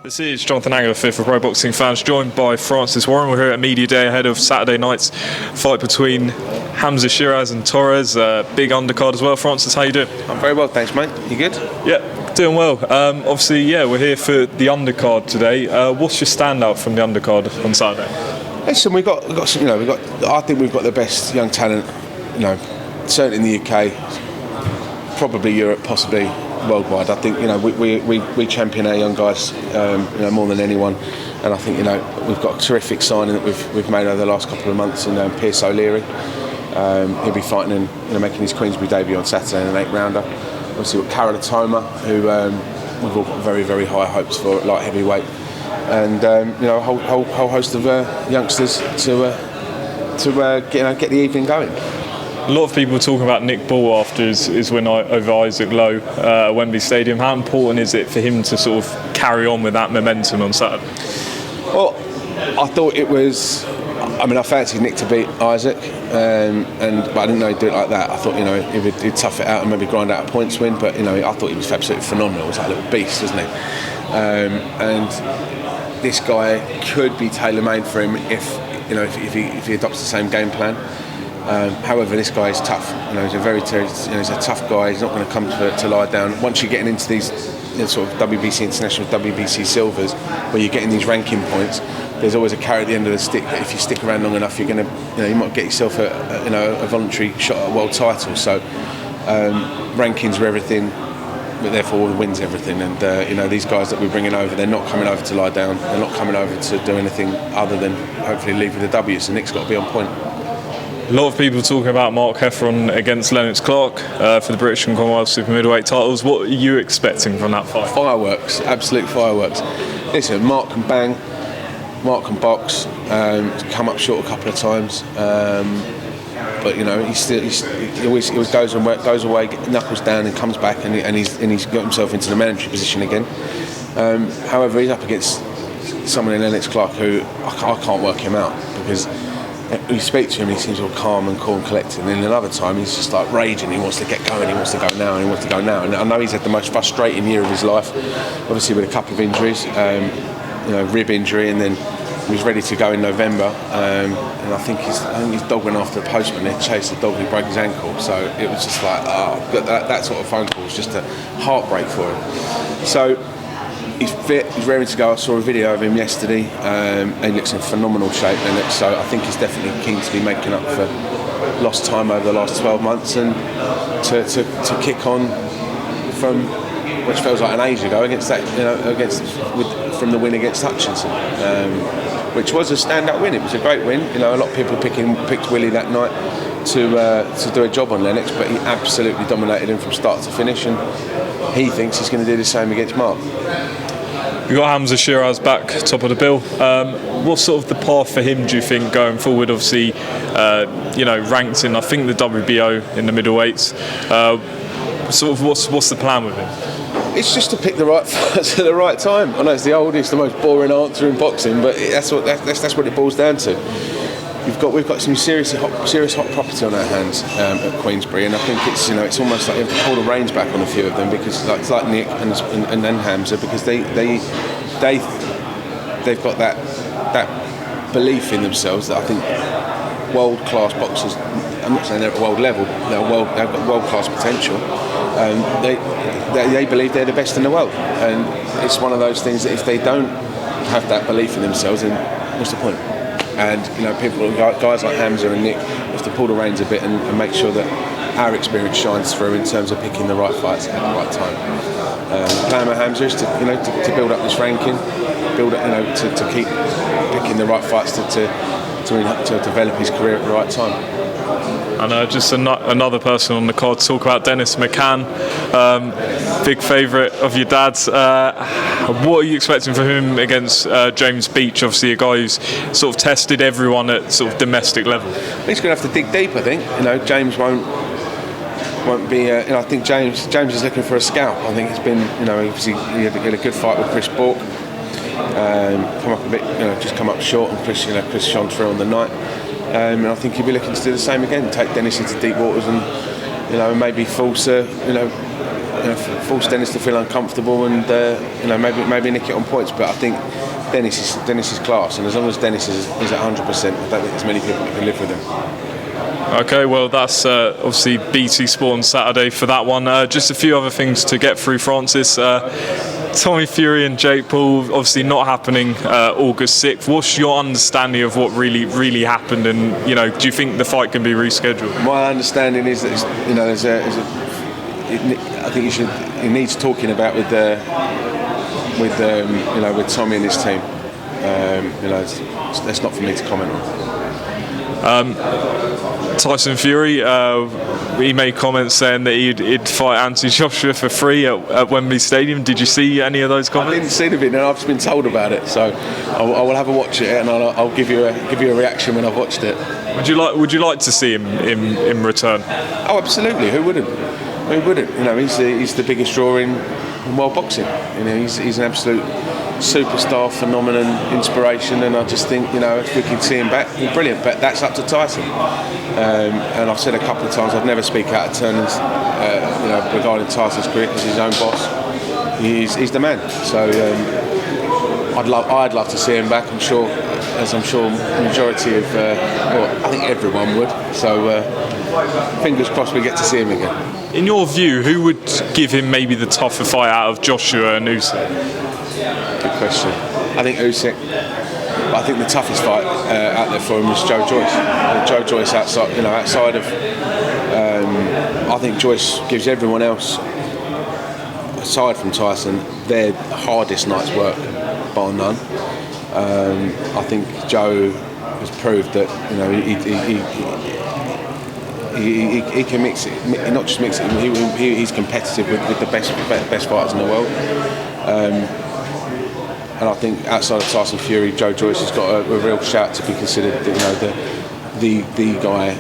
This is Jonathan Angler, fifth for Pro Boxing Fans, joined by Francis Warren. We're here at Media Day ahead of Saturday night's fight between Hamzah Sheeraz and Torres. Big undercard as well. Francis, how you doing? I'm very well, thanks, mate. You good? Yeah, doing well. Obviously, we're here for the undercard today. What's your standout from the undercard on Saturday? Listen, I think we've got the best young talent, certainly in the UK, probably Europe, possibly worldwide. I think we champion our young guys more than anyone, and I think we've got a terrific signing that we've made over the last couple of months in Pierce O'Leary. He'll be fighting and making his Queensberry debut on Saturday in an 8-rounder. Obviously we've got Cara Toma, who we've all got very, very high hopes for at light heavyweight, and a whole host of youngsters to get the evening going. A lot of people talking about Nick Ball after his win over Isaac Lowe at Wembley Stadium. How important is it for him to sort of carry on with that momentum on Saturday? Well, I thought it was. I fancied Nick to beat Isaac, but I didn't know he'd do it like that. I thought he'd tough it out and maybe grind out a points win. But I thought he was absolutely phenomenal. He was like a little beast, wasn't he? And this guy could be tailor-made for him if he adopts the same game plan. However, this guy is tough. He's a tough guy. He's not going to come to lie down. Once you're getting into these sort of WBC International, WBC Silvers, where you're getting these ranking points, there's always a carrot at the end of the stick. If you stick around long enough, you're going to, you might get yourself a voluntary shot at a world title. So rankings are everything, but therefore wins everything. And these guys that we're bringing over, they're not coming over to lie down. They're not coming over to do anything other than hopefully leave with a W. So Nick's got to be on point. A lot of people talking about Mark Heffron against Lennox Clark for the British and Commonwealth Super Middleweight titles. What are you expecting from that fight? Fireworks, absolute fireworks. Listen, Mark can bang, Mark can box. Come up short a couple of times, but he always goes away, knuckles down, and comes back, and he's got himself into the mandatory position again. However, he's up against someone in Lennox Clark who I can't work him out, because you speak to him, he seems all calm and cool and collected, and then another time he's just like raging. He wants to get going, he wants to go now, and he wants to go now. And I know he's had the most frustrating year of his life, obviously with a couple of injuries, rib injury, and then he was ready to go in November. And I think his dog went after the postman. They chased the dog and he broke his ankle. So it was just like, that sort of phone call was just a heartbreak for him. So he's fit, he's raring to go. I saw a video of him yesterday, and he looks in phenomenal shape. So I think he's definitely keen to be making up for lost time over the last 12 months, and to kick on from which feels like an age ago from the win against Hutchinson, which was a standout win. It was a great win. A lot of people picked Willie that night to do a job on Lennox, but he absolutely dominated him from start to finish, and he thinks he's going to do the same against Mark. We've got Hamzah Sheeraz back, top of the bill. What's sort of the path for him, do you think, going forward? Obviously, ranked in, I think, the WBO in the middleweights. What's the plan with him? It's just to pick the right fights at the right time. I know it's the oldest, the most boring answer in boxing, but that's what it boils down to. We've got some serious hot property on our hands at Queensberry, and I think it's almost like you have to pull the reins back on a few of them, because it's like Nick and then Hamzah, because they've got that belief in themselves that I think world class boxers. I'm not saying they're at world level. They've got world class potential. They believe they're the best in the world, and it's one of those things that if they don't have that belief in themselves, then what's the point? And guys like Hamzah and Nick have to pull the reins a bit and make sure that our experience shines through in terms of picking the right fights at the right time. The plan with Hamzah is to build up this ranking, to keep picking the right fights to develop his career at the right time. And just another person on the card to talk about, Dennis McCann, big favourite of your dad's. What are you expecting from him against James Beach? Obviously a guy who's sort of tested everyone at sort of domestic level. He's going to have to dig deep, I think. James won't be. I think James is looking for a scalp. I think it's been. Obviously he had a good fight with Chris Bourke. Come up a bit. Just come up short, and Chris shone through on the night. And I think he'll be looking to do the same again. Take Dennis into deep waters, and maybe force a force Dennis to feel uncomfortable and maybe nick it on points. But I think Dennis is class, and as long as Dennis is at 100%, I don't think there's many people that can live with him. Okay, well that's obviously BT Sport on Saturday for that one. Just a few other things to get through, Francis. Tommy Fury and Jake Paul obviously not happening August 6th. What's your understanding of what really happened, and do you think the fight can be rescheduled? My understanding is that I think he needs talking about with Tommy and his team. That's not for me to comment on. Tyson Fury, he made comments saying that he'd fight Anthony Joshua for free at Wembley Stadium. Did you see any of those comments? I didn't see the video. I've just been told about it, so I will have a watch it and I'll give you a reaction when I've watched it. Would you like to see him in return? Oh, absolutely. Who wouldn't? He's the biggest draw in world boxing. He's an absolute superstar, phenomenon, inspiration, and I just think if we can see him back, brilliant. But that's up to Tyson. And I've said a couple of times I'd never speak out of turn, regarding Tyson's career because he's his own boss. He's the man. So I'd love to see him back. I'm sure the majority of I think everyone would. So fingers crossed we get to see him again. In your view, who would give him maybe the tougher fight out of Joshua and Usyk? Good question. I think Usyk. But I think the toughest fight out there for him was Joe Joyce. Joe Joyce outside of. I think Joyce gives everyone else, aside from Tyson, their hardest night's work, bar none. I think Joe has proved that he can mix it. Not just mix it. He's competitive with the best fighters in the world. And I think outside of Tyson Fury, Joe Joyce has got a real shout to be considered, the guy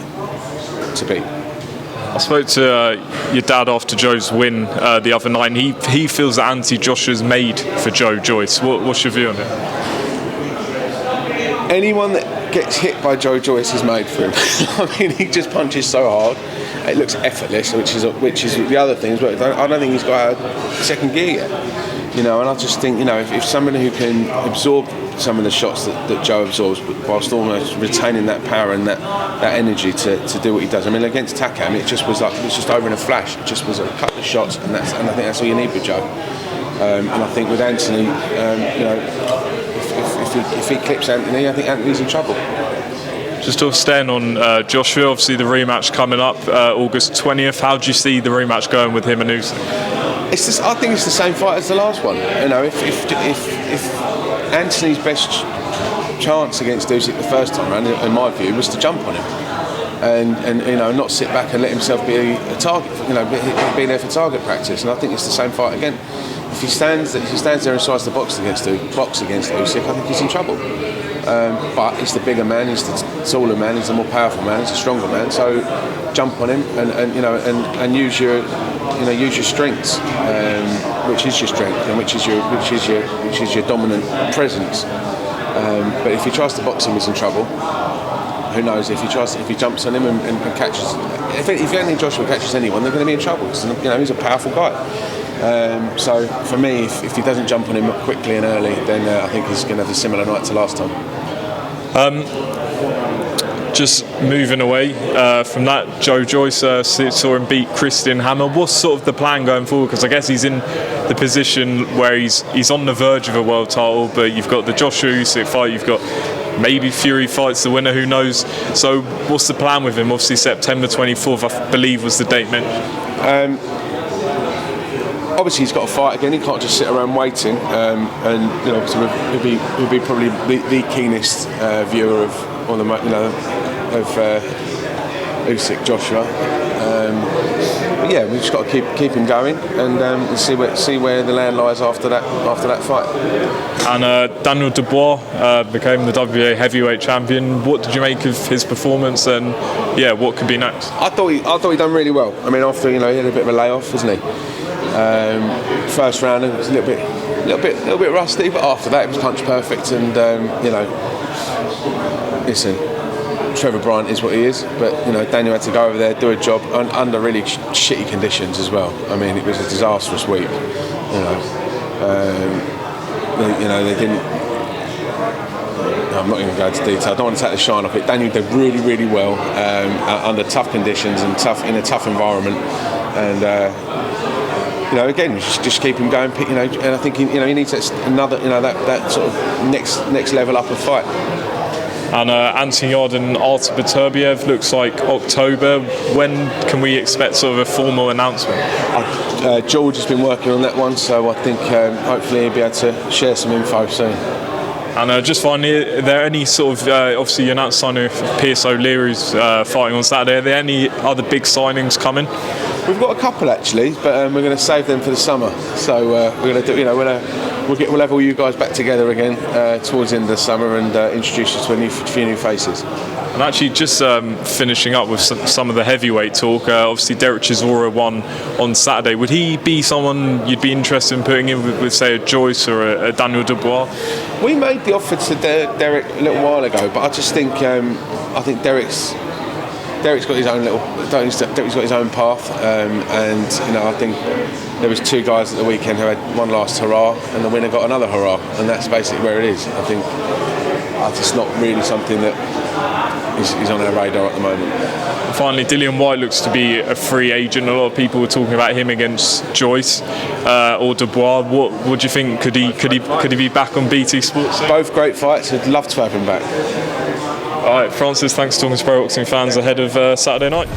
to beat. I spoke to your dad after Joe's win the other night, and he feels that Anthony Joshua's made for Joe Joyce. What's your view on it? Anyone that gets hit by Joe Joyce is made for him. I mean, he just punches so hard, it looks effortless, which is the other thing. But I don't think he's got a second gear yet. And I just think, if somebody who can absorb some of the shots that Joe absorbs, whilst almost retaining that power and that energy to do what he does. I mean, against Takam, it just was over in a flash. It just was a couple of shots, and I think that's all you need with Joe. And I think with Anthony, if he clips Anthony, I think Anthony's in trouble. Just staying on Joshua, obviously the rematch coming up August 20th. How do you see the rematch going with him and Usyk? I think it's the same fight as the last one. If Anthony's best chance against Usyk the first time around, in my view, was to jump on him and not sit back and let himself be a target. Be there for target practice. And I think it's the same fight again. If he stands there and tries to box against Usyk, I think he's in trouble. But he's the bigger man, he's the taller man, he's the more powerful man, he's the stronger man. So jump on him and use your strengths, which is your strength and which is your dominant presence. But if he tries to box him, he's in trouble. Who knows? If he jumps on him and catches, if Anthony Joshua catches anyone, they're going to be in trouble. Because, he's a powerful guy. So for me, if he doesn't jump on him quickly and early, then I think he's going to have a similar night to last time. Just moving away from that, Joe Joyce saw him beat Christian Hammer. What's sort of the plan going forward? Because I guess he's in the position where he's on the verge of a world title, but you've got the Joshua Usyk fight, you've got maybe Fury fights the winner, who knows? So what's the plan with him? Obviously September 24th, I believe, was the date mentioned. Obviously he's got to fight again. He can't just sit around waiting. He'll be probably the keenest viewer of Usyk Joshua. But yeah, we've just got to keep him going and see where the land lies after that fight. And Daniel Dubois became the WBA heavyweight champion. What did you make of his performance, and what could be next? I thought he done really well. I mean, after he had a bit of a layoff, wasn't he? First round it was a little bit rusty, but after that it was punch perfect. And listen, Trevor Bryant is what he is, but Daniel had to go over there, do a job under really shitty conditions as well. I mean, it was a disastrous week. They didn't. I'm not even going to detail. I don't want to take the shine off it. Daniel did really, really well under tough conditions and in a tough environment, and again, just keep him going. And I think he needs another, that sort of next level up of fight. And Anthony Odd and Artur Beterbiev looks like October. When can we expect sort of a formal announcement? George has been working on that one, so I think hopefully he'll be able to share some info soon. And just finally, are there any sort of, obviously you announced signing of Pierce O'Leary's fighting on Saturday, are there any other big signings coming? We've got a couple actually, but we're going to save them for the summer. So we're going to do, we'll have all you guys back together again towards the end of the summer and introduce you to a few new faces. And actually, just finishing up with some of the heavyweight talk, obviously Derek Chisora won on Saturday. Would he be someone you'd be interested in putting in with say, a Joyce or a Daniel Dubois? We made the offer to Derek a little while ago, but I just think Derek's got his own Derek's got his own path, and I think there was two guys at the weekend who had one last hurrah, and the winner got another hurrah, and that's basically where it is. I think it's not really something that is on our radar at the moment. Finally, Dillian Whyte looks to be a free agent. A lot of people were talking about him against Joyce or Dubois. What do you think? Could he be back on BT Sports? Both great fights. I'd love to have him back. All right, Francis, thanks for talking to pro boxing fans ahead of Saturday night.